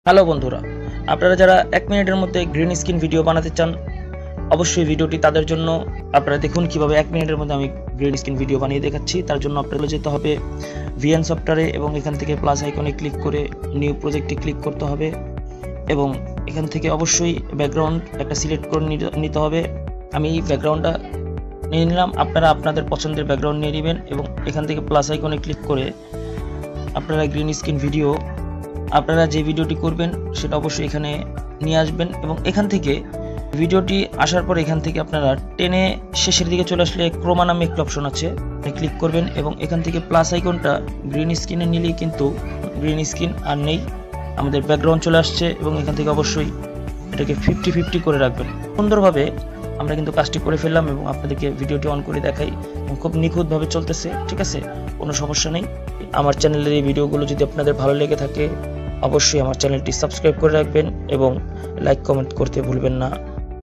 Hello বন্ধুরা, আপনারা যারা 1 মিনিটের মধ্যে গ্রিন স্ক্রিন ভিডিও বানাতে চান, অবশ্যই ভিডিওটি তাদের জন্য। আপনারা দেখুন কিভাবে 1 মিনিটের মধ্যে আমি গ্রিন স্ক্রিন ভিডিও বানিয়ে দেখাচ্ছি। তার জন্য আপনাদের যেতে হবে ভিএন সফটওয়্যারে এবং এখান থেকে প্লাস আইকনে ক্লিক করে নিউ প্রজেক্টে ক্লিক করতে হবে এবং এখান থেকে অবশ্যই ব্যাকগ্রাউন্ড একটা সিলেক্ট করে নিতে হবে। আমি ব্যাকগ্রাউন্ডটা নিয়ে নিলাম, আপনারা আপনাদের পছন্দের ব্যাকগ্রাউন্ড নিয়ে নেবেন এবং এখান থেকে প্লাস আইকনে ক্লিক করে আপনারা গ্রিন স্ক্রিন ভিডিও আপনারা যে ভিডিওটি করবেন সেটা অবশ্যই এখানে নিয়ে আসবেন এবং এখান থেকে ভিডিওটি আসার পর এখান থেকে আপনারা টেনে শেষের দিকে চলে আসলে ক্রোমা নামে একটা অপশন আছে, ক্লিক করবেন এবং এখান থেকে প্লাস আইকনটা গ্রিন স্ক্রিনে নিলেই কিন্তু গ্রিন স্ক্রিন আর নেই, আমাদের ব্যাকগ্রাউন্ড চলে আসছে এবং এখান থেকে অবশ্যই এটাকে 50-50 করে রাখবেন। সুন্দরভাবে আমরা কিন্তু কাজটি করে ফেললাম এবং আপনাদেরকে ভিডিওটি অন করে দেখাই, খুব নিখুঁতভাবে চলতেছে, ঠিক আছে, কোনো সমস্যা নেই। আমার চ্যানেলের এই ভিডিওগুলো যদি আপনাদের ভালো লেগে থাকে অবশ্যই আমার চ্যানেলটি সাবস্ক্রাইব করে রাখবেন এবং লাইক কমেন্ট করতে ভুলবেন না।